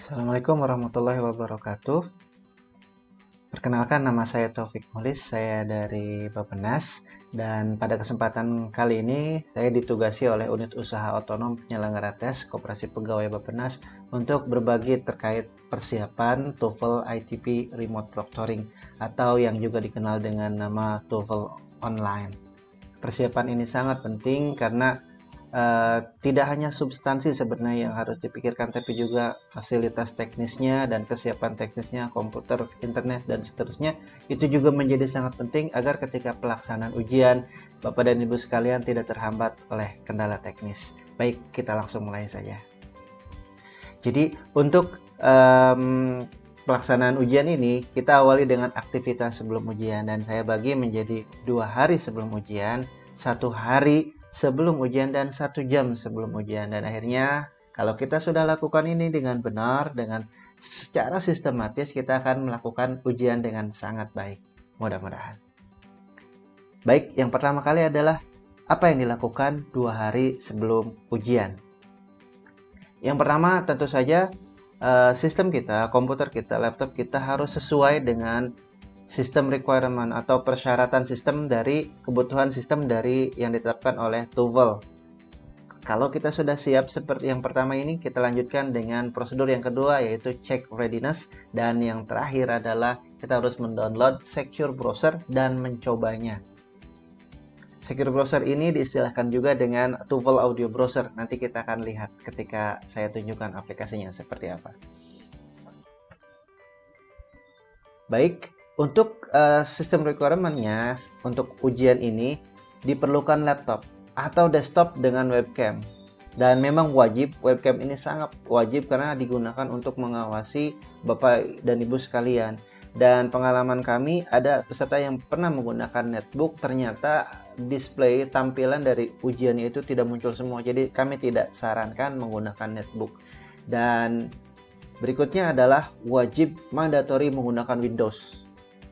Assalamualaikum warahmatullahi wabarakatuh. Perkenalkan, nama saya Taufik Mulis, saya dari Bappenas, dan pada kesempatan kali ini saya ditugasi oleh Unit Usaha Otonom Penyelenggara Tes Koperasi Pegawai Bappenas untuk berbagi terkait persiapan TOEFL ITP Remote Proctoring atau yang juga dikenal dengan nama TOEFL Online. Persiapan ini sangat penting karena tidak hanya substansi sebenarnya yang harus dipikirkan, tapi juga fasilitas teknisnya dan kesiapan teknisnya, komputer, internet, dan seterusnya. Itu juga menjadi sangat penting agar ketika pelaksanaan ujian, Bapak dan Ibu sekalian tidak terhambat oleh kendala teknis. Baik, kita langsung mulai saja. Jadi, untuk pelaksanaan ujian ini, kita awali dengan aktivitas sebelum ujian, dan saya bagi menjadi 2 hari sebelum ujian, 1 hari sebelum ujian, dan 1 jam sebelum ujian. Dan akhirnya kalau kita sudah lakukan ini dengan benar, dengan secara sistematis, kita akan melakukan ujian dengan sangat baik, mudah-mudahan. Baik, yang pertama kali adalah apa yang dilakukan 2 hari sebelum ujian. Yang pertama tentu saja sistem kita, komputer kita, laptop kita harus sesuai dengan sistem requirement atau persyaratan sistem dari kebutuhan sistem dari yang ditetapkan oleh TOEFL. Kalau kita sudah siap seperti yang pertama ini, kita lanjutkan dengan prosedur yang kedua, yaitu check readiness, dan yang terakhir adalah kita harus mendownload Secure Browser dan mencobanya. Secure Browser ini diistilahkan juga dengan TOEFL Audio Browser. Nanti kita akan lihat ketika saya tunjukkan aplikasinya seperti apa. Baik, untuk sistem requirement-nya, untuk ujian ini diperlukan laptop atau desktop dengan webcam. Dan memang wajib, webcam ini sangat wajib karena digunakan untuk mengawasi Bapak dan Ibu sekalian. Dan pengalaman kami, ada peserta yang pernah menggunakan netbook, ternyata display tampilan dari ujiannya itu tidak muncul semua. Jadi kami tidak sarankan menggunakan netbook. Dan berikutnya adalah wajib mandatory menggunakan Windows.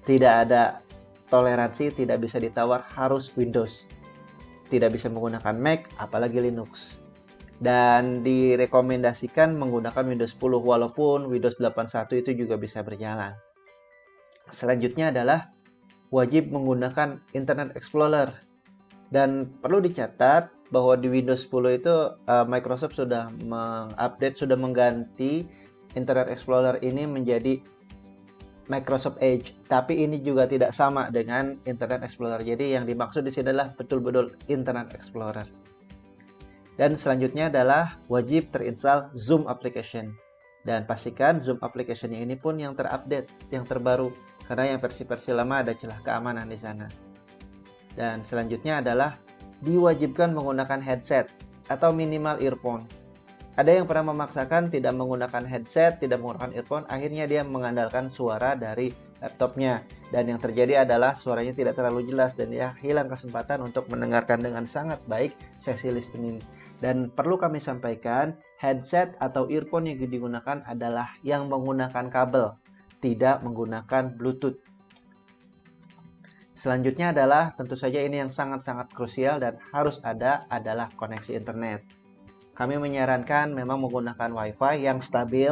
Tidak ada toleransi, tidak bisa ditawar, harus Windows. Tidak bisa menggunakan Mac, apalagi Linux. Dan direkomendasikan menggunakan Windows 10, walaupun Windows 81 itu juga bisa berjalan. Selanjutnya adalah wajib menggunakan Internet Explorer. Dan perlu dicatat bahwa di Windows 10 itu Microsoft sudah mengupdate, sudah mengganti Internet Explorer ini menjadi Microsoft Edge, tapi ini juga tidak sama dengan Internet Explorer. Jadi yang dimaksud di sini adalah betul-betul Internet Explorer. Dan selanjutnya adalah wajib terinstall Zoom application. Dan pastikan Zoom application ini pun yang terupdate, yang terbaru, karena yang versi-versi lama ada celah keamanan di sana. Dan selanjutnya adalah diwajibkan menggunakan headset atau minimal earphone. Ada yang pernah memaksakan tidak menggunakan headset, tidak menggunakan earphone, akhirnya dia mengandalkan suara dari laptopnya. Dan yang terjadi adalah suaranya tidak terlalu jelas dan dia hilang kesempatan untuk mendengarkan dengan sangat baik sesi listening. Dan perlu kami sampaikan, headset atau earphone yang digunakan adalah yang menggunakan kabel, tidak menggunakan Bluetooth. Selanjutnya adalah tentu saja ini yang sangat-sangat krusial dan harus ada adalah koneksi internet. Kami menyarankan memang menggunakan WiFi yang stabil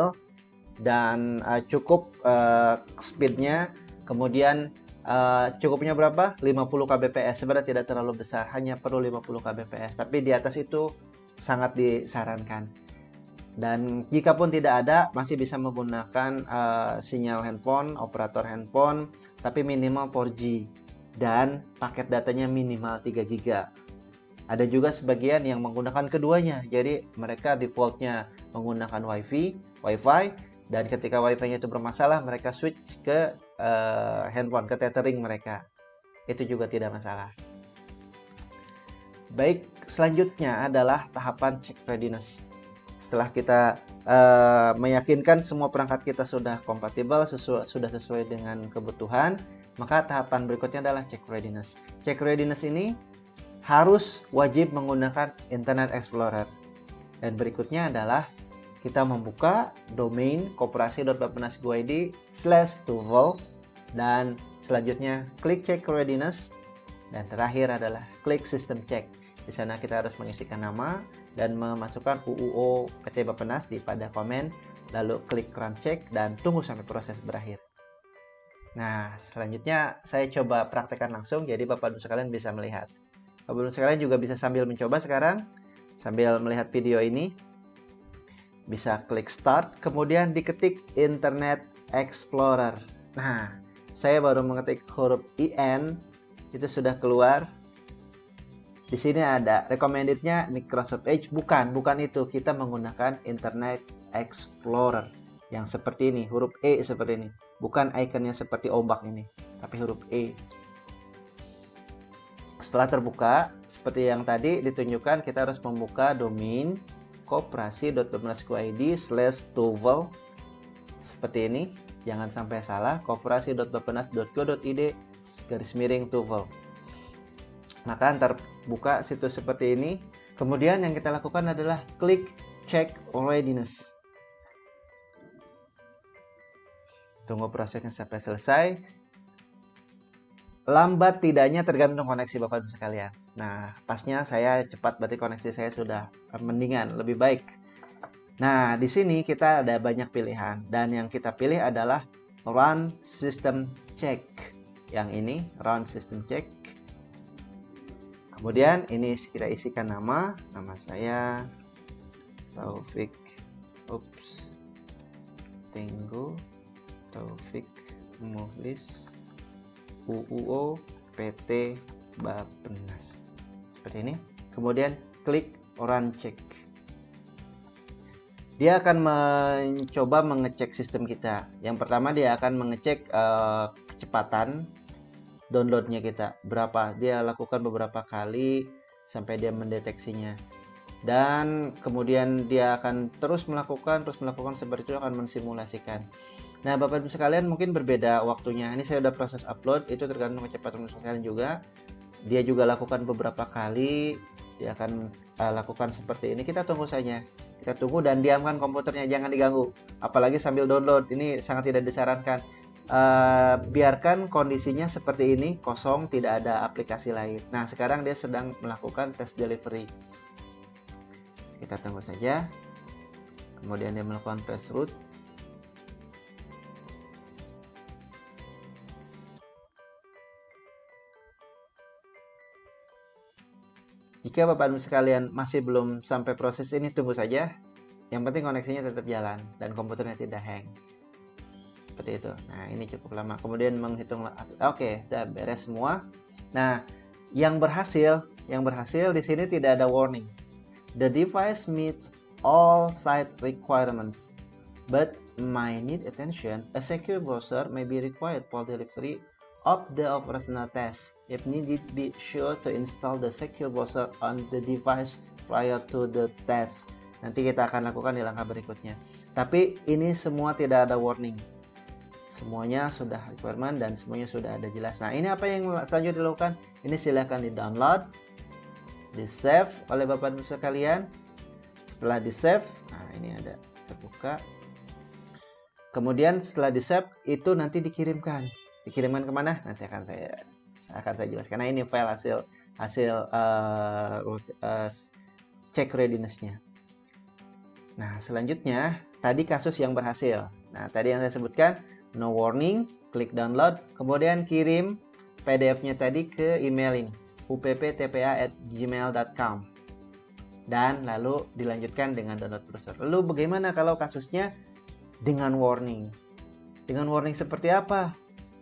dan cukup speednya. Kemudian cukupnya berapa? 50 kbps. Sebenarnya tidak terlalu besar, hanya perlu 50 kbps. Tapi di atas itu sangat disarankan. Dan jika pun tidak ada, masih bisa menggunakan sinyal handphone, operator handphone, tapi minimal 4G. Dan paket datanya minimal 3 GB. Ada juga sebagian yang menggunakan keduanya, jadi mereka defaultnya menggunakan WiFi, dan ketika WiFi-nya itu bermasalah, mereka switch ke handphone, ke tethering mereka. Itu juga tidak masalah. Baik, selanjutnya adalah tahapan check readiness. Setelah kita meyakinkan semua perangkat kita sudah kompatibel, sudah sesuai dengan kebutuhan, maka tahapan berikutnya adalah check readiness. Check readiness ini harus wajib menggunakan Internet Explorer. Dan berikutnya adalah kita membuka domain koperasi.bappenas.go.id/TOEFL dan selanjutnya klik check readiness dan terakhir adalah klik system check. Di sana kita harus mengisikan nama, dan memasukkan UUO PT Bappenas pada komen, lalu klik run check dan tunggu sampai proses berakhir. Nah, selanjutnya saya coba praktekkan langsung, jadi Bapak Ibu sekalian bisa melihat. Bapak Ibu sekalian juga bisa sambil mencoba sekarang, sambil melihat video ini. Bisa klik start, kemudian diketik Internet Explorer. Nah, saya baru mengetik huruf IN, itu sudah keluar. Di sini ada recommended-nya Microsoft Edge, bukan itu. Kita menggunakan Internet Explorer yang seperti ini, huruf E seperti ini. Bukan ikonnya seperti ombak ini, tapi huruf E. Setelah terbuka, seperti yang tadi ditunjukkan, kita harus membuka domain koperasi.bappenas.id/tuval. Seperti ini, jangan sampai salah, koperasi.bappenas.go.id/tuval. Maka terbuka situs seperti ini. Kemudian yang kita lakukan adalah klik check readiness. Tunggu prosesnya sampai selesai. Lambat tidaknya tergantung koneksi Bapak Ibu sekalian. Nah, pasnya saya cepat, berarti koneksi saya sudah mendingan, lebih baik. Nah, di sini kita ada banyak pilihan, dan yang kita pilih adalah Run System Check. Yang ini Run System Check. Kemudian ini kita isikan nama saya Taufik. Tenggo Taufik Muhlis, UUO PT Bappenas. Seperti ini. Kemudian klik run check. Dia akan mencoba mengecek sistem kita. Yang pertama dia akan mengecek kecepatan downloadnya kita. Berapa. Dia lakukan beberapa kali sampai dia mendeteksinya. Dan kemudian dia akan terus melakukan seperti itu, akan mensimulasikan. Nah, Bapak Ibu sekalian mungkin berbeda waktunya. Ini saya udah proses upload, itu tergantung kecepatan sekalian juga. Dia juga lakukan beberapa kali, dia akan lakukan seperti ini. Kita tunggu saja. Kita tunggu dan diamkan komputernya, jangan diganggu. Apalagi sambil download, ini sangat tidak disarankan. Biarkan kondisinya seperti ini, kosong, tidak ada aplikasi lain. Nah, sekarang dia sedang melakukan tes delivery. Kita tunggu saja. Kemudian dia melakukan press root. Jika Bapak Ibu sekalian masih belum sampai proses ini, tunggu saja. Yang penting koneksinya tetap jalan dan komputernya tidak hang. Seperti itu. Nah, ini cukup lama. Kemudian menghitung. Oke, sudah beres semua. Nah, yang berhasil di sini tidak ada warning. The device meets all site requirements, but might need attention. A secure browser may be required for delivery of the operational test. If needed, be sure to install the secure browser on the device prior to the test. Nanti kita akan lakukan di langkah berikutnya. Tapi ini semua tidak ada warning. Semuanya sudah requirement dan semuanya sudah ada jelas. Nah, ini apa yang selanjutnya dilakukan? Ini silahkan di-download, di-save oleh Bapak Ibu sekalian. Setelah di-save, nah ini ada terbuka. Kemudian setelah di-save itu nanti dikirimkan kemana? Nanti akan saya jelaskan. Nah, ini file hasil check readiness-nya. Nah, selanjutnya tadi kasus yang berhasil. Nah, tadi yang saya sebutkan, no warning, klik download, kemudian kirim PDF-nya tadi ke email ini, upptpa@gmail.com, dan lalu dilanjutkan dengan download browser. Lalu bagaimana kalau kasusnya dengan warning? Dengan warning seperti apa?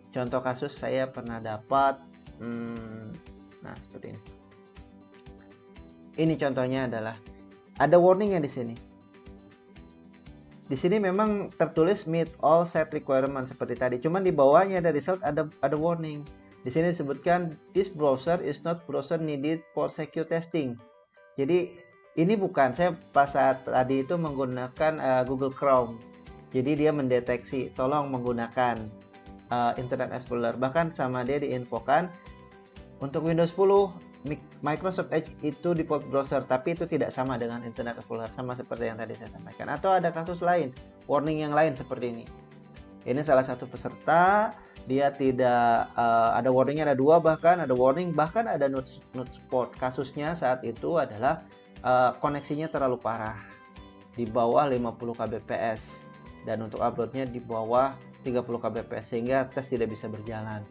Contoh kasus saya pernah dapat, nah seperti ini. Ini contohnya adalah ada warningnya di sini. Di sini memang tertulis meet all set requirement seperti tadi. Cuman di bawahnya ada result, ada warning. Di sini disebutkan this browser is not browser needed for secure testing. Jadi ini bukan, saya pas saat tadi itu menggunakan Google Chrome. Jadi dia mendeteksi tolong menggunakan Internet Explorer. Bahkan sama dia diinfokan untuk Windows 10 Microsoft Edge itu default browser, tapi itu tidak sama dengan Internet Explorer, sama seperti yang tadi saya sampaikan. Atau ada kasus lain, warning yang lain seperti ini. Ini salah satu peserta, dia tidak ada warningnya, ada dua, bahkan ada warning, bahkan ada not support. Kasusnya saat itu adalah koneksinya terlalu parah, di bawah 50 kbps, dan untuk uploadnya di bawah 30 kbps, sehingga tes tidak bisa berjalan.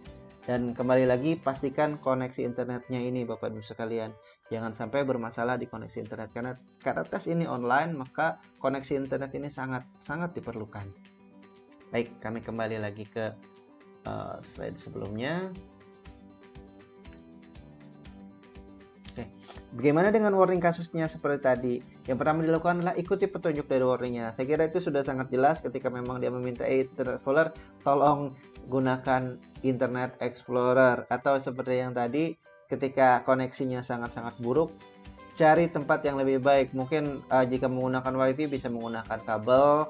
Dan kembali lagi, pastikan koneksi internetnya ini Bapak Ibu sekalian, jangan sampai bermasalah di koneksi internet, karena tes ini online, maka koneksi internet ini sangat diperlukan. Baik, kami kembali lagi ke slide sebelumnya. Oke, bagaimana dengan warning kasusnya seperti tadi? Yang pertama dilakukan adalah ikuti petunjuk dari warningnya. Saya kira itu sudah sangat jelas ketika memang dia meminta Internet Explorer, tolong gunakan Internet Explorer. Atau seperti yang tadi, ketika koneksinya sangat-sangat buruk, cari tempat yang lebih baik. Mungkin jika menggunakan WiFi bisa menggunakan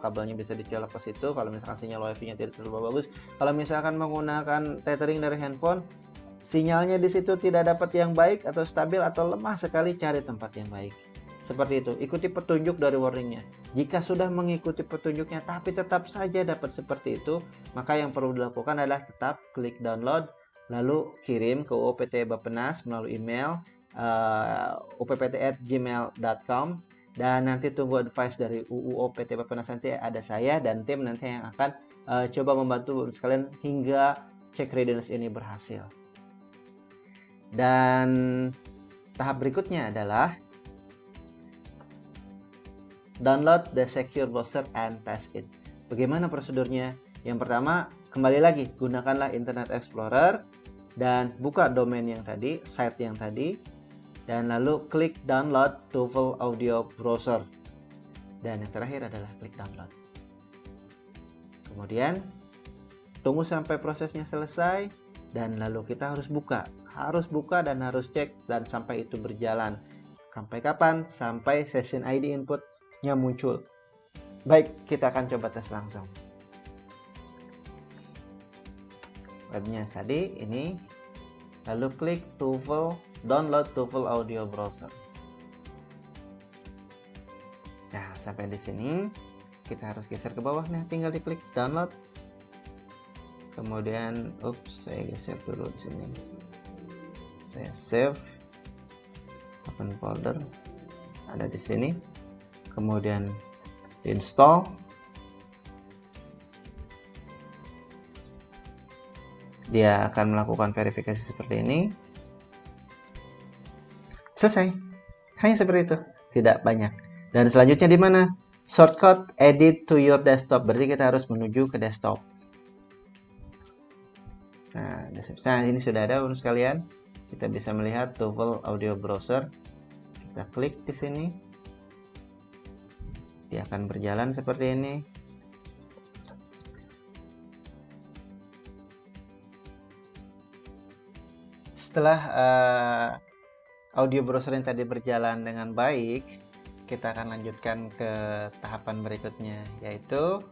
kabelnya bisa dicolok ke situ. Kalau misalkan sinyal WiFi-nya tidak terlalu bagus. Kalau misalkan menggunakan tethering dari handphone, sinyalnya di situ tidak dapat yang baik atau stabil atau lemah sekali, cari tempat yang baik. Seperti itu, ikuti petunjuk dari warningnya. Jika sudah mengikuti petunjuknya tapi tetap saja dapat seperti itu, maka yang perlu dilakukan adalah tetap klik download, lalu kirim ke UOPT Bappenas melalui email uppt@gmail.com, dan nanti tunggu advice dari UOPT Bappenas. Nanti ada saya dan tim nanti yang akan coba membantu sekalian hingga cek readiness ini berhasil. Dan tahap berikutnya adalah download the secure browser and test it. Bagaimana prosedurnya? Yang pertama, kembali lagi, gunakanlah Internet Explorer dan buka domain yang tadi, site yang tadi, dan lalu klik download TOEFL Audio Browser. Dan yang terakhir adalah klik download. Kemudian, tunggu sampai prosesnya selesai, dan lalu kita harus buka dan harus cek, dan sampai itu berjalan. Sampai kapan? Sampai session ID inputnya muncul. Baik, kita akan coba tes langsung. Webnya tadi ini, lalu klik TOEFL, download TOEFL Audio Browser. Nah, sampai di sini kita harus geser ke bawah. Nah, tinggal diklik download. Kemudian, saya geser dulu di sini. Saya save, open folder, ada di sini. Kemudian install. Dia akan melakukan verifikasi seperti ini. Selesai. Hanya seperti itu, tidak banyak. Dan selanjutnya di mana? Shortcut edit to your desktop. Berarti kita harus menuju ke desktop. Nah, ini sudah ada untuk sekalian. Kita bisa melihat TOEFL Audio Browser. Kita klik di sini. Dia akan berjalan seperti ini. Setelah audio browser yang tadi berjalan dengan baik, kita akan lanjutkan ke tahapan berikutnya, yaitu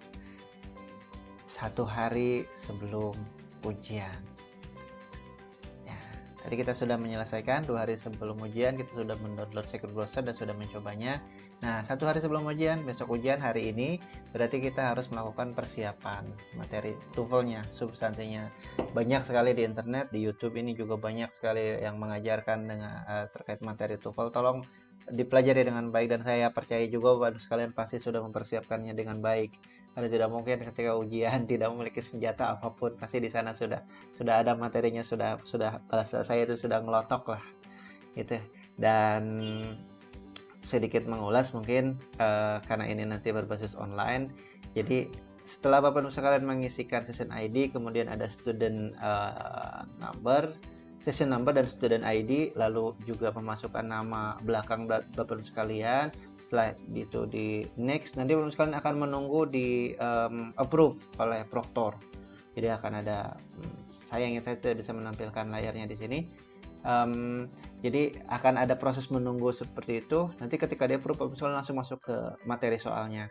1 hari sebelum ujian. Ya, tadi kita sudah menyelesaikan 2 hari sebelum ujian, kita sudah mendownload secure browser dan sudah mencobanya. Nah, 1 hari sebelum ujian, besok ujian hari ini, berarti kita harus melakukan persiapan materi TOEFL-nya, substansinya. Banyak sekali di internet, di YouTube ini juga banyak sekali yang mengajarkan dengan terkait materi TOEFL. Tolong dipelajari dengan baik, dan saya percaya juga bahwa kalian pasti sudah mempersiapkannya dengan baik. Karena tidak mungkin ketika ujian tidak memiliki senjata apapun, pasti di sana sudah ada materinya, sudah bahasa saya itu sudah ngelotok lah gitu. Dan sedikit mengulas mungkin karena ini nanti berbasis online, jadi setelah Bapak Ibu sekalian mengisikan session ID, kemudian ada student number, session number dan student ID, lalu juga memasukkan nama belakang Bapak Ibu sekalian. Setelah itu di next, nanti Bapak Ibu sekalian akan menunggu di approve oleh proktor. Jadi akan ada, sayangnya saya tidak bisa menampilkan layarnya di sini. Jadi akan ada proses menunggu seperti itu. Nanti ketika dia approve, Bapak Ibu sekalian langsung masuk ke materi soalnya.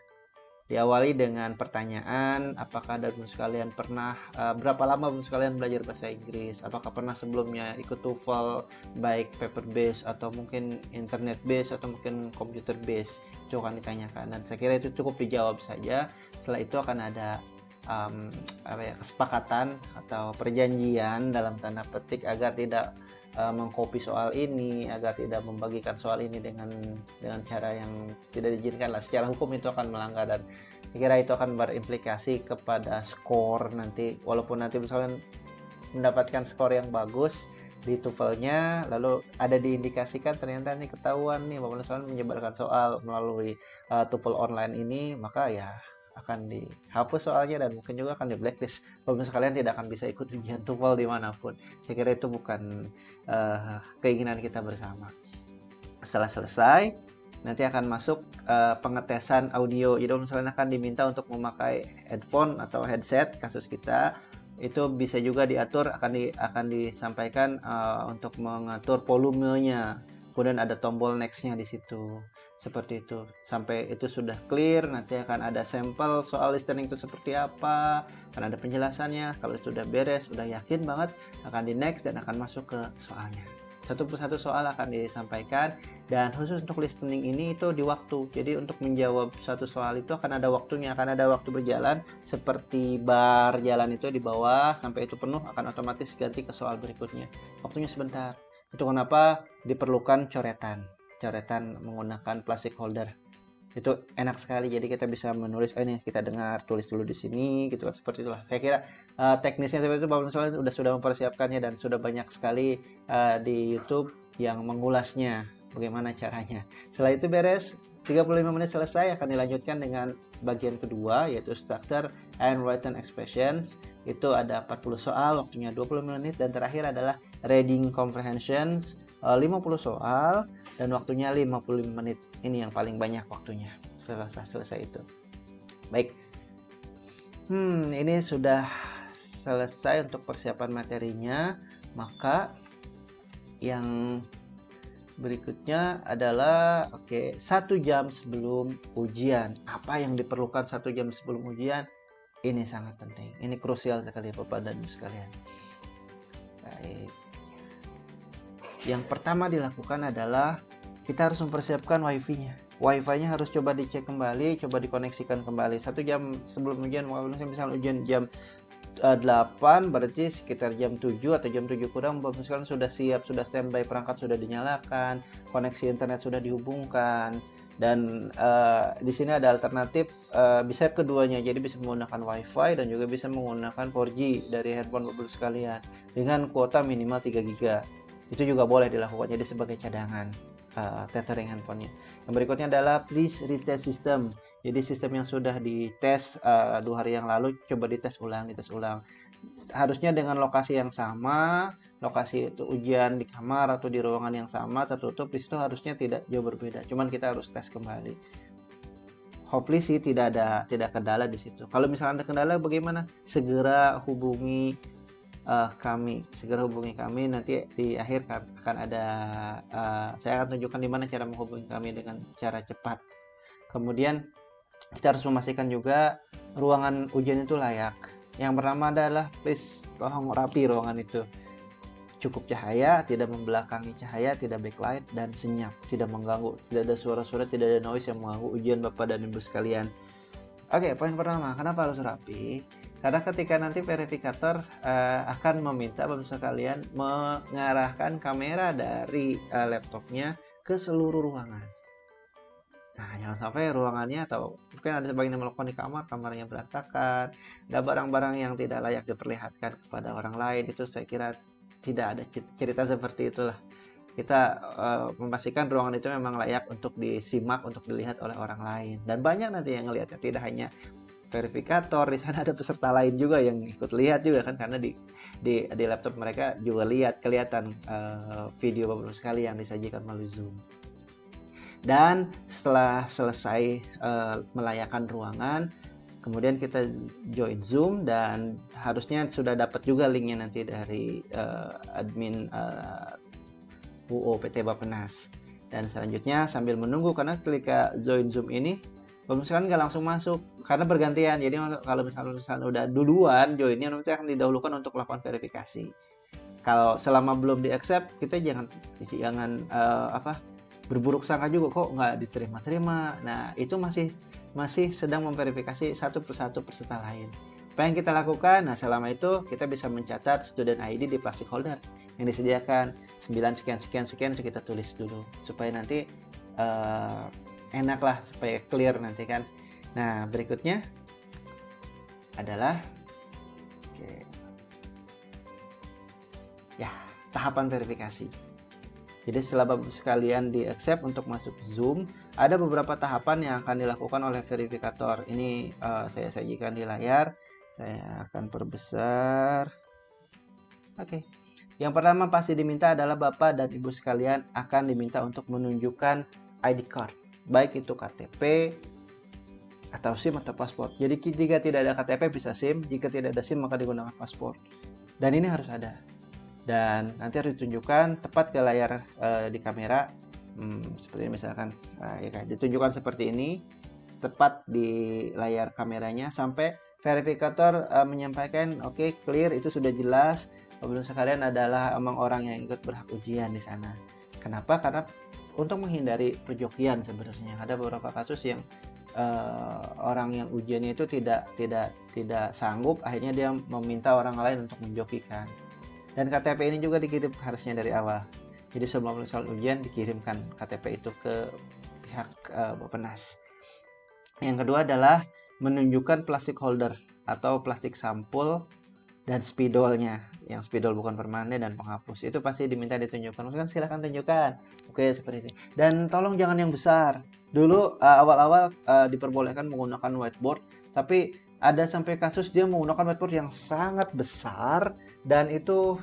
Diawali dengan pertanyaan, apakah Bapak Ibu sekalian pernah, berapa lama Bapak Ibu sekalian belajar bahasa Inggris, apakah pernah sebelumnya ikut TOEFL, baik paper based atau mungkin internet based atau mungkin computer based, itu akan ditanyakan, dan saya kira itu cukup dijawab saja. Setelah itu akan ada kesepakatan atau perjanjian dalam tanda petik agar tidak mengcopy soal ini, agar tidak membagikan soal ini dengan cara yang tidak diizinkan lah. Secara hukum itu akan melanggar, dan saya kira itu akan berimplikasi kepada skor nanti. Walaupun nanti misalnya mendapatkan skor yang bagus di TOEFL-nya, lalu ada diindikasikan ternyata nih ketahuan nih bahwa misalnya menyebarkan soal melalui TOEFL online ini, maka ya akan dihapus soalnya dan mungkin juga akan di blacklist. Kalau misalnya kalian tidak akan bisa ikut ujian TOEFL dimanapun, saya kira itu bukan keinginan kita bersama. Setelah selesai, nanti akan masuk pengetesan audio. Jadi misalnya akan diminta untuk memakai headphone atau headset, kasus kita itu bisa juga diatur, akan disampaikan untuk mengatur volumenya. Kemudian ada tombol next-nya di situ. Seperti itu. Sampai itu sudah clear, nanti akan ada sampel soal listening itu seperti apa, akan ada penjelasannya. Kalau sudah beres, sudah yakin banget, akan di next dan akan masuk ke soalnya. Satu persatu soal akan disampaikan, dan khusus untuk listening ini itu di waktu. Jadi untuk menjawab satu soal itu akan ada waktunya, akan ada waktu berjalan seperti bar jalan itu di bawah, sampai itu penuh akan otomatis ganti ke soal berikutnya. Waktunya sebentar. Itu kenapa diperlukan coretan menggunakan plastic holder. Itu enak sekali, jadi kita bisa menulis, ini kita dengar, tulis dulu di sini gitu kan, seperti itulah. Saya kira teknisnya seperti itu Bapak Soalnya sudah mempersiapkannya, dan sudah banyak sekali di YouTube yang mengulasnya bagaimana caranya. Setelah itu beres, 35 menit selesai, akan dilanjutkan dengan bagian kedua, yaitu structure and written expressions. Itu ada 40 soal, waktunya 20 menit, dan terakhir adalah reading comprehensions, 50 soal, dan waktunya 55 menit. Ini yang paling banyak waktunya setelah selesai itu. Baik, ini sudah selesai untuk persiapan materinya. Maka yang berikutnya adalah 1 jam sebelum ujian. Apa yang diperlukan 1 jam sebelum ujian? Ini sangat penting. Ini krusial sekali Bapak dan Ibu sekalian. Baik. Yang pertama dilakukan adalah kita harus mempersiapkan wifi-nya. Wifi-nya harus coba dicek kembali, coba dikoneksikan kembali. 1 jam sebelum ujian, misalnya ujian jam 8, berarti sekitar jam 7 atau jam 7 kurang, misalkan sudah siap, sudah standby, perangkat sudah dinyalakan, koneksi internet sudah dihubungkan, dan di sini ada alternatif bisa keduanya, jadi bisa menggunakan wifi dan juga bisa menggunakan 4G dari handphone Bapak sekalian dengan kuota minimal 3 GB. Itu juga boleh dilakukan, jadi sebagai cadangan tethering handphonenya. Yang berikutnya adalah please retest system. Jadi sistem yang sudah dites 2 hari yang lalu, coba dites ulang. Harusnya dengan lokasi yang sama, lokasi itu ujian di kamar atau di ruangan yang sama tertutup, di situ harusnya tidak jauh berbeda. Cuman kita harus tes kembali. Hopefully sih tidak kendala di situ. Kalau misalnya ada kendala bagaimana? Segera hubungi kami, nanti di akhir akan ada saya akan tunjukkan di mana cara menghubungi kami dengan cara cepat. Kemudian kita harus memastikan juga ruangan ujian itu layak. Yang pertama adalah please tolong rapi ruangan itu, cukup cahaya, tidak membelakangi cahaya, tidak backlight, dan senyap, tidak mengganggu, tidak ada suara-suara, tidak ada noise yang mengganggu ujian Bapak dan Ibu sekalian. Oke, poin pertama, kenapa harus rapi? Karena ketika nanti verifikator akan meminta Bapak sekalian mengarahkan kamera dari laptopnya ke seluruh ruangan. Nah, jangan sampai ruangannya, atau mungkin ada sebagian yang melakukan di kamarnya berantakan, ada barang-barang yang tidak layak diperlihatkan kepada orang lain. Itu saya kira tidak ada cerita seperti itulah. Kita memastikan ruangan itu memang layak untuk disimak, untuk dilihat oleh orang lain. Dan banyak nanti yang ngelihatnya, tidak hanya verifikator, di sana ada peserta lain juga yang ikut lihat juga kan, karena di laptop mereka juga kelihatan video Bapak sekali yang disajikan melalui Zoom. Dan setelah selesai melayakkan ruangan, kemudian kita join Zoom, dan harusnya sudah dapat juga linknya nanti dari admin UO PT Bappenas. Dan selanjutnya sambil menunggu, karena ketika join Zoom ini misalkan nggak langsung masuk karena bergantian. Jadi kalau misalnya udah duluan joinnya, nanti akan didahulukan untuk melakukan verifikasi. Kalau selama belum di accept, kita jangan berburuk sangka juga, kok nggak diterima. Nah, itu masih sedang memverifikasi satu persatu peserta lain. Apa yang kita lakukan? Nah, selama itu kita bisa mencatat student ID di plastic holder yang disediakan 9 sekian sekian sekian, itu kita tulis dulu supaya nanti enak lah, supaya clear nanti kan. Nah, berikutnya adalah tahapan verifikasi. Jadi setelah Bapak sekalian di accept untuk masuk Zoom, ada beberapa tahapan yang akan dilakukan oleh verifikator. Ini saya sajikan di layar. Saya akan perbesar. Oke. Yang pertama pasti diminta adalah Bapak dan Ibu sekalian akan diminta untuk menunjukkan ID card. Baik itu KTP atau SIM atau paspor. Jadi jika tidak ada KTP bisa SIM, jika tidak ada SIM maka digunakan paspor. Dan ini harus ada. Dan nanti harus ditunjukkan tepat ke layar di kamera, seperti misalkan ya, ditunjukkan seperti ini, tepat di layar kameranya sampai verifikator menyampaikan oke, clear, itu sudah jelas. Bapak sekalian adalah emang orang yang ikut berhak ujian di sana. Kenapa? Karena untuk menghindari perjokian sebenarnya. Ada beberapa kasus yang orang yang ujiannya itu tidak sanggup, akhirnya dia meminta orang lain untuk menjokikan. Dan KTP ini juga dikirim harusnya dari awal. Jadi sebelum selesai ujian dikirimkan KTP itu ke pihak Bappenas. Yang kedua adalah menunjukkan plastic holder atau plastik sampul dan spidolnya. Yang spidol bukan permanen dan penghapus. Itu pasti diminta ditunjukkan. Silahkan tunjukkan. Oke, seperti ini. Dan tolong jangan yang besar. Dulu awal-awal diperbolehkan menggunakan whiteboard, tapi ada sampai kasus dia menggunakan whiteboard yang sangat besar dan itu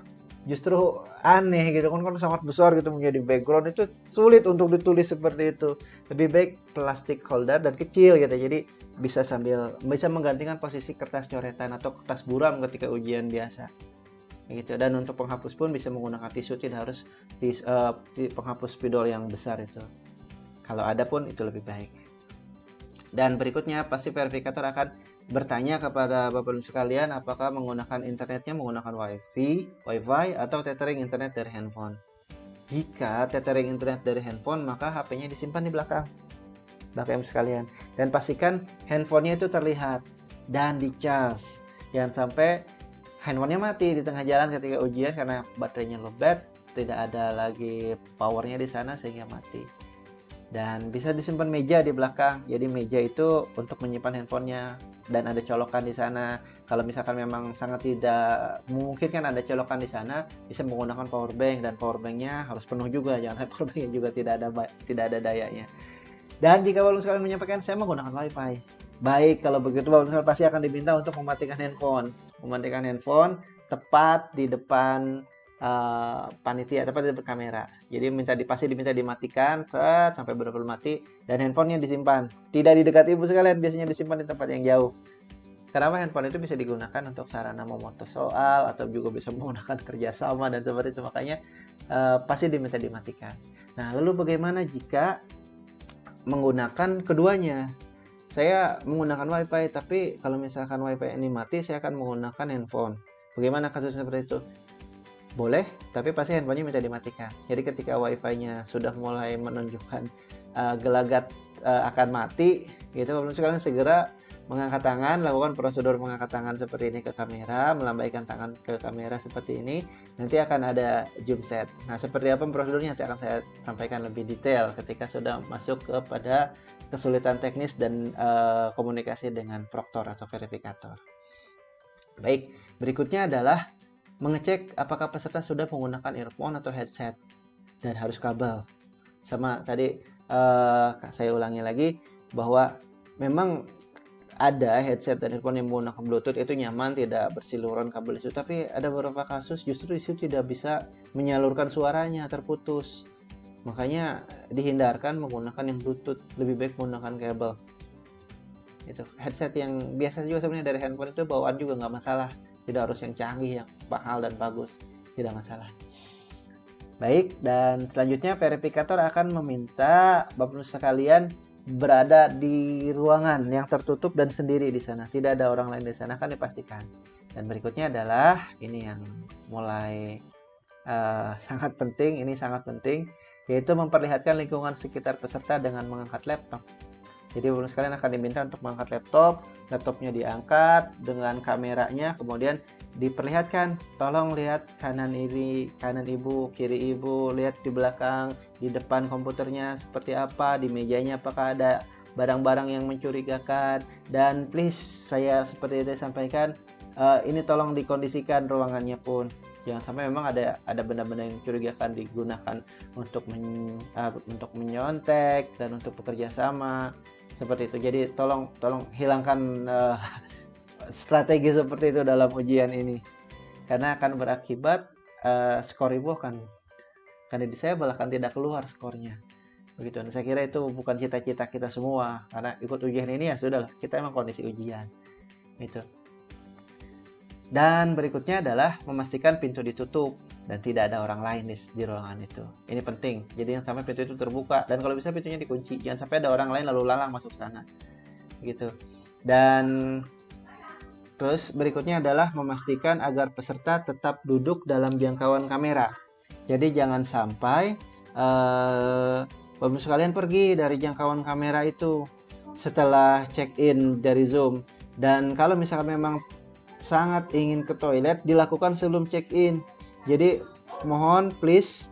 justru aneh gitu kan sangat besar gitu menjadi background, itu sulit untuk ditulis seperti itu. Lebih baik plastik holder dan kecil gitu, jadi bisa menggantikan posisi kertas coretan atau kertas buram ketika ujian biasa gitu. Dan untuk penghapus pun bisa menggunakan tisu, tidak harus penghapus spidol yang besar itu. Kalau ada pun itu lebih baik. Dan berikutnya pasti verifikator akan bertanya kepada Bapak Ibu sekalian apakah menggunakan internetnya menggunakan wifi atau tethering internet dari handphone. Jika tethering internet dari handphone, maka HP-nya disimpan di belakang Bapak Ibu sekalian, dan pastikan handphonenya itu terlihat dan dicas. Jangan sampai handphonenya mati di tengah jalan ketika ujian karena baterainya lowbat, tidak ada lagi powernya di sana sehingga mati. Dan bisa disimpan meja di belakang. Jadi meja itu untuk menyimpan handphonenya dan ada colokan di sana. Kalau misalkan memang sangat tidak memungkinkan ada colokan di sana, bisa menggunakan power bank, dan power banknya harus penuh juga. Jangan sampai power banknya juga tidak ada dayanya. Dan jika Bapak sekalian menyampaikan saya menggunakan wifi, baik, kalau begitu Bapak pasti akan diminta untuk mematikan handphone. Mematikan handphone tepat di depan panitia, tepat di depan kamera. Jadi pasti diminta dimatikan sampai benar-benar mati, dan handphonenya disimpan tidak di dekat Ibu sekalian, biasanya disimpan di tempat yang jauh. Karena handphone itu bisa digunakan untuk sarana memotong soal atau juga bisa menggunakan kerjasama dan seperti itu, makanya pasti diminta dimatikan. Nah, lalu bagaimana jika menggunakan keduanya? Saya menggunakan wifi, tapi kalau misalkan wifi ini mati, saya akan menggunakan handphone. Bagaimana kasusnya seperti itu? Boleh, tapi pasti handphonenya minta dimatikan. Jadi ketika wifi-nya sudah mulai menunjukkan gelagat akan mati, gitu, Bapak sekalian segera mengangkat tangan, lakukan prosedur mengangkat tangan seperti ini ke kamera, melambaikan tangan ke kamera seperti ini. Nanti akan ada zoom set. Nah, seperti apa prosedurnya nanti akan saya sampaikan lebih detail ketika sudah masuk kepada kesulitan teknis dan komunikasi dengan proktor atau verifikator. Baik, berikutnya adalah mengecek apakah peserta sudah menggunakan earphone atau headset, dan harus kabel. Sama tadi saya ulangi lagi bahwa memang ada headset dan earphone yang menggunakan Bluetooth itu nyaman, tidak bersiluran kabel isu, tapi ada beberapa kasus justru isu tidak bisa menyalurkan suaranya, terputus. Makanya dihindarkan menggunakan yang Bluetooth, lebih baik menggunakan kabel. Itu headset yang biasa juga sebenarnya dari handphone itu bawaan juga nggak masalah. Tidak harus yang canggih, yang mahal dan bagus, tidak masalah. Baik, dan selanjutnya verifikator akan meminta Bapak sekalian berada di ruangan yang tertutup dan sendiri di sana. Tidak ada orang lain di sana, kan dipastikan. Dan berikutnya adalah ini yang mulai sangat penting, yaitu memperlihatkan lingkungan sekitar peserta dengan mengangkat laptop. Jadi Bapak sekalian akan diminta untuk mengangkat laptopnya diangkat dengan kameranya, kemudian diperlihatkan, tolong lihat kanan ibu, kiri ibu, lihat di belakang, di depan komputernya seperti apa, di mejanya apakah ada barang-barang yang mencurigakan, dan please saya seperti itu sampaikan, ini tolong dikondisikan ruangannya pun. Jangan sampai memang ada benda-benda yang mencurigakan digunakan untuk menyontek dan untuk bekerja sama seperti itu. Jadi tolong hilangkan strategi seperti itu dalam ujian ini, karena akan berakibat skor ibu akan disable, akan tidak keluar skornya begitu. Dan saya kira itu bukan cita-cita kita semua, karena ikut ujian ini ya sudahlah, kita emang kondisi ujian itu. Dan berikutnya adalah memastikan pintu ditutup dan tidak ada orang lain di ruangan itu. Ini penting. Jadi yang sampai pintu itu terbuka, dan kalau bisa pintunya dikunci. Jangan sampai ada orang lain lalu lalang masuk sana. Gitu. Dan terus berikutnya adalah memastikan agar peserta tetap duduk dalam jangkauan kamera. Jadi jangan sampai Bapak sekalian pergi dari jangkauan kamera itu setelah check-in dari Zoom. Dan kalau misalkan memang sangat ingin ke toilet, dilakukan sebelum check-in. Jadi mohon please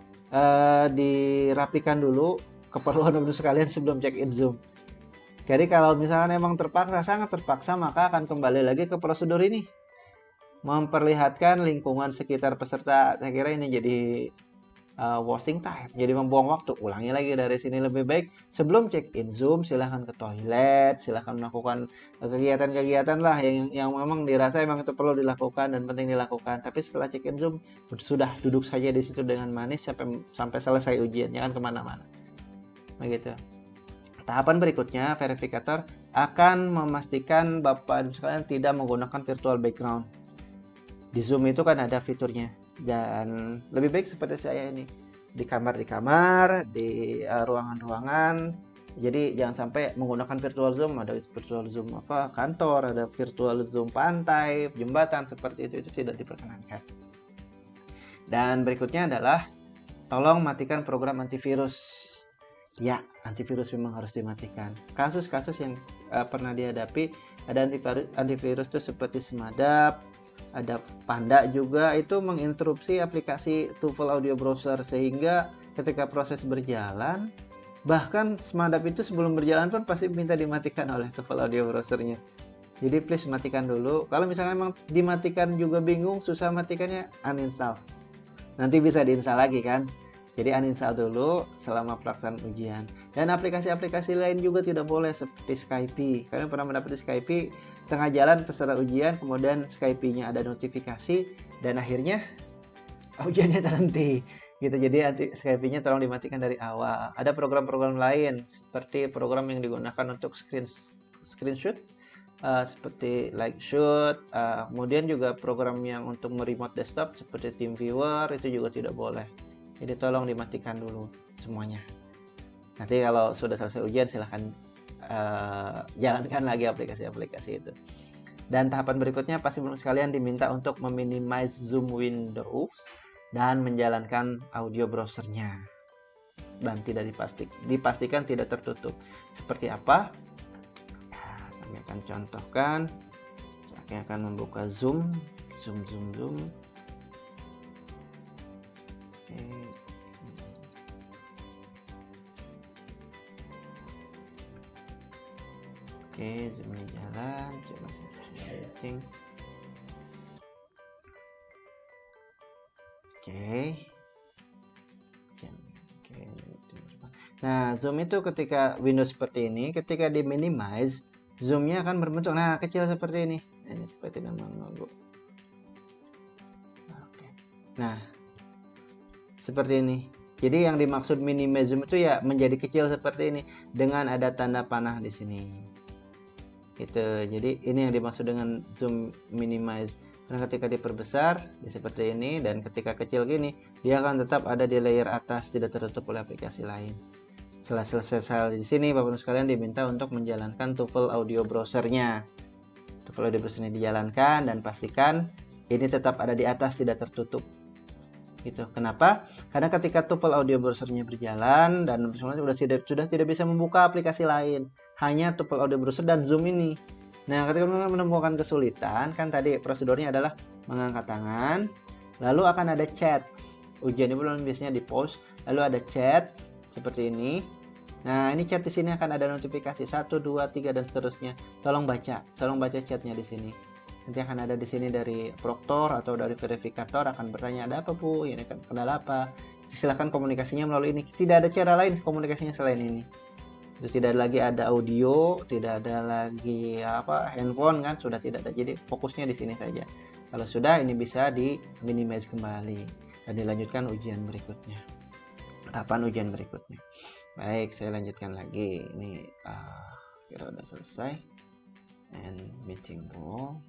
dirapikan dulu keperluan Bapak sekalian sebelum check-in Zoom. Jadi kalau misalkan memang sangat terpaksa, maka akan kembali lagi ke prosedur ini, memperlihatkan lingkungan sekitar peserta. Saya kira ini jadi wasting time, jadi membuang waktu. Ulangi lagi dari sini. Lebih baik sebelum check-in Zoom silahkan ke toilet, silahkan melakukan kegiatan-kegiatan lah yang memang dirasa memang itu perlu dilakukan dan penting dilakukan. Tapi setelah check-in Zoom sudah duduk saja di situ dengan manis sampai selesai ujian, jangan kemana-mana begitu. Tahapan berikutnya, verifikator akan memastikan Bapak Ibu sekalian tidak menggunakan virtual background. Di Zoom itu kan ada fiturnya, dan lebih baik seperti saya ini, di kamar, di ruangan-ruangan. Jadi jangan sampai menggunakan virtual Zoom. Ada virtual Zoom kantor, ada virtual Zoom pantai, jembatan, seperti itu tidak diperkenankan. Dan berikutnya adalah tolong matikan program antivirus. Ya, antivirus memang harus dimatikan. Kasus-kasus yang pernah dihadapi, ada antivirus itu seperti Semadap, ada Panda juga, itu menginterupsi aplikasi TOEFL Audio Browser, sehingga ketika proses berjalan, bahkan Semadap itu sebelum berjalan pun pasti minta dimatikan oleh TOEFL Audio Browsernya. Jadi please matikan dulu. Kalau misalnya memang dimatikan juga bingung, susah matikannya, uninstall. Nanti bisa diinstal lagi kan. Jadi uninstall dulu selama pelaksanaan ujian. Dan aplikasi-aplikasi lain juga tidak boleh, seperti Skype. Kalian pernah mendapati Skype tengah jalan peserta ujian, kemudian Skype-nya ada notifikasi, dan akhirnya ujiannya terhenti gitu. Jadi Skype-nya tolong dimatikan dari awal. Ada program-program lain seperti program yang digunakan untuk screenshot, seperti LikeShoot, kemudian juga program yang untuk meremote desktop seperti TeamViewer, itu juga tidak boleh. Jadi tolong dimatikan dulu semuanya. Nanti kalau sudah selesai ujian silahkan jalankan lagi aplikasi-aplikasi itu. Dan tahapan berikutnya pasti belum sekalian diminta untuk meminimize Zoom windows dan menjalankan audio browsernya. Dan tidak dipastikan tidak tertutup. Seperti apa? Ya, kami akan contohkan. Kami akan membuka Zoom. Oke, Zoom-nya jalan. Coba saya setting. Oke. Nah, Zoom itu ketika Windows seperti ini, ketika di minimize, Zoom-nya akan berbentuk kecil seperti ini. Ini seperti nama logo. Oke. Nah, seperti ini. Jadi yang dimaksud minimize Zoom itu ya menjadi kecil seperti ini dengan ada tanda panah di sini. Gitu. Jadi ini yang dimaksud dengan zoom minimize. Karena ketika diperbesar seperti ini, dan ketika kecil gini, dia akan tetap ada di layer atas, tidak tertutup oleh aplikasi lain. Setelah selesai di sini, Bapak Ibu sekalian diminta untuk menjalankan TOEFL Audio Browser-nya. TOEFL Audio Browser-nya dijalankan dan pastikan ini tetap ada di atas, tidak tertutup. Gitu. Kenapa? Karena ketika tuple audio browsernya berjalan dan sudah tidak bisa membuka aplikasi lain, hanya tuple audio browser dan Zoom ini. Nah, ketika menemukan kesulitan, kan tadi prosedurnya adalah mengangkat tangan, lalu akan ada chat. Ujian ini belum biasanya di post, lalu ada chat seperti ini. Nah, ini chat di sini akan ada notifikasi 1, 2, 3 dan seterusnya. Tolong baca chatnya di sini. Nanti akan ada di sini dari proktor atau dari verifikator akan bertanya, ada apa Bu? Ini kan kendala apa? Silahkan komunikasinya melalui ini. Tidak ada cara lain komunikasinya selain ini. Tidak lagi ada audio, tidak ada lagi handphone kan, sudah tidak ada. Jadi fokusnya di sini saja. Kalau sudah, ini bisa di minimize kembali dan dilanjutkan ujian berikutnya. Kapan ujian berikutnya? Baik, saya lanjutkan lagi. Ini kira udah selesai. And meeting rule.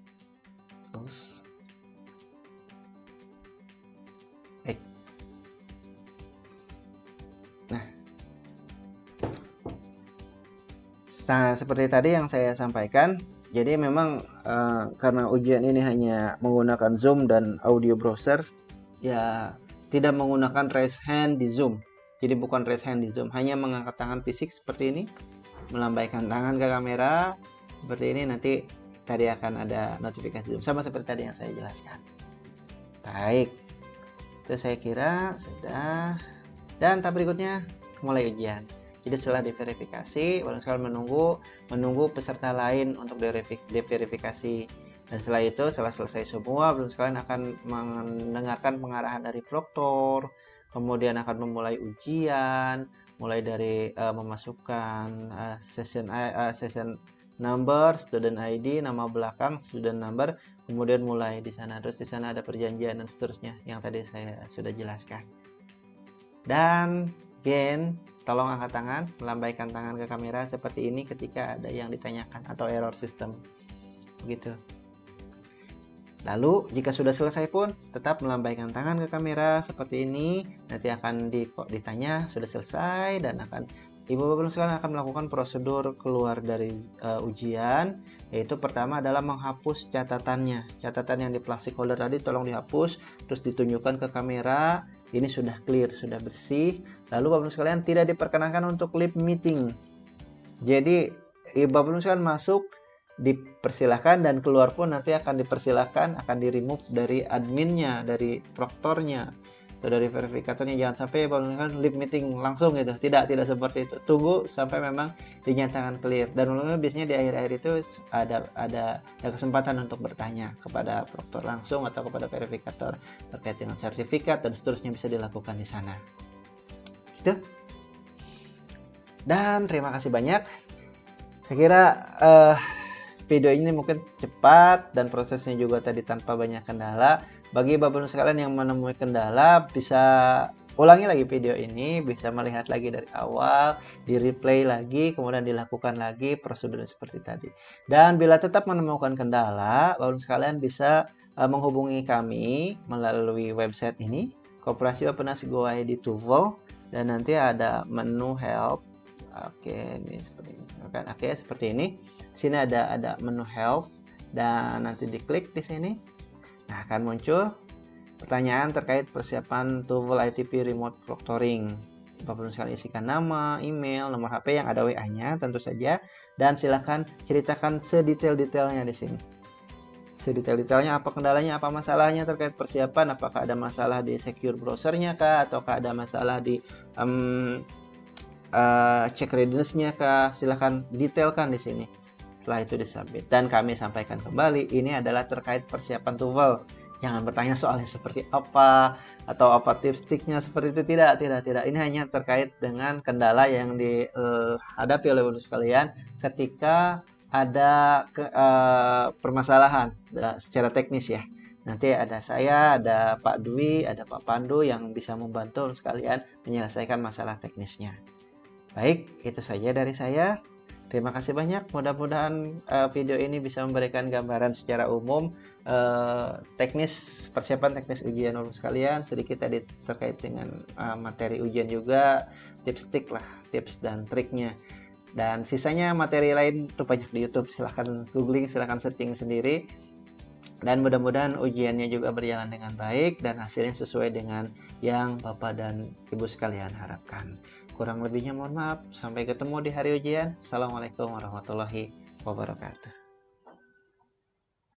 Terus. Baik. Nah, seperti tadi yang saya sampaikan, jadi memang karena ujian ini hanya menggunakan Zoom dan audio browser, ya tidak menggunakan raise hand di Zoom. Jadi bukan raise hand di Zoom, hanya mengangkat tangan fisik seperti ini, melambaikan tangan ke kamera seperti ini, nanti tadi akan ada notifikasi Zoom sama seperti tadi yang saya jelaskan. Baik, itu saya kira sudah. Dan tahap berikutnya mulai ujian. Jadi setelah diverifikasi, baru sekali menunggu peserta lain untuk diverifikasi. Dan setelah itu, setelah selesai semua, baru sekalian akan mendengarkan pengarahan dari proktor, kemudian akan memulai ujian, mulai dari memasukkan session number, student ID, nama belakang, student number, kemudian mulai di sana. Terus di sana ada perjanjian dan seterusnya yang tadi saya sudah jelaskan. Dan again, tolong angkat tangan, melambaikan tangan ke kamera seperti ini ketika ada yang ditanyakan atau error system. Begitu. Lalu jika sudah selesai pun tetap melambaikan tangan ke kamera seperti ini. Nanti akan ditanya sudah selesai dan akan Ibu-Bapak sekalian akan melakukan prosedur keluar dari ujian, yaitu pertama adalah menghapus catatannya. Catatan yang di plastik holder tadi tolong dihapus, terus ditunjukkan ke kamera. Ini sudah clear, sudah bersih. Lalu Bapak sekalian tidak diperkenankan untuk live meeting. Jadi Bapak sekalian masuk dipersilahkan dan keluar pun nanti akan dipersilahkan, akan di-remove dari adminnya, dari proktornya atau dari verifikatornya. Jangan sampai Bapak live meeting langsung gitu. Tidak seperti itu. Tunggu sampai memang dinyatakan clear. Dan biasanya di akhir-akhir itu ada kesempatan untuk bertanya kepada proktor langsung atau kepada verifikator terkait dengan sertifikat dan seterusnya, bisa dilakukan di sana. Gitu. Dan terima kasih banyak. Saya kira video ini mungkin cepat dan prosesnya juga tadi tanpa banyak kendala. Bagi Bapak sekalian yang menemui kendala, bisa ulangi lagi video ini, bisa melihat lagi dari awal, di replay lagi, kemudian dilakukan lagi prosedurnya seperti tadi. Dan bila tetap menemukan kendala, Bapak sekalian bisa menghubungi kami melalui website ini, Koperasi Bappenas Go ID TOEFL, dan nanti ada menu help. Oke, ini seperti ini. Oke, seperti ini. Sini ada menu help dan nanti diklik di sini. Nah, akan muncul pertanyaan terkait persiapan TOEFL ITP Remote Proctoring. Bapak sekalian isikan nama, email, nomor HP yang ada WA-nya tentu saja, dan silahkan ceritakan sedetail-detailnya di sini. Sedetail-detailnya apa kendalanya, apa masalahnya terkait persiapan, apakah ada masalah di secure browsernya kah, ataukah ada masalah di check readiness-nya kah, silahkan detailkan di sini. Setelah itu disubmit dan kami sampaikan kembali, ini adalah terkait persiapan TOEFL. Jangan bertanya soalnya seperti apa atau apa tips-tipsnya seperti itu, tidak. Ini hanya terkait dengan kendala yang dihadapi oleh Bapak sekalian ketika ada permasalahan secara teknis ya. Nanti ada saya, ada Pak Dwi, ada Pak Pandu yang bisa membantu sekalian menyelesaikan masalah teknisnya. Baik, itu saja dari saya. Terima kasih banyak. Mudah-mudahan video ini bisa memberikan gambaran secara umum persiapan teknis ujian Bapak sekalian. Sedikit tadi terkait dengan materi ujian juga, tips dan triknya. Dan sisanya materi lain itu banyak di YouTube. Silahkan googling, silahkan searching sendiri. Dan mudah-mudahan ujiannya juga berjalan dengan baik dan hasilnya sesuai dengan yang Bapak dan Ibu sekalian harapkan. Kurang lebihnya mohon maaf. Sampai ketemu di hari ujian. Assalamualaikum warahmatullahi wabarakatuh.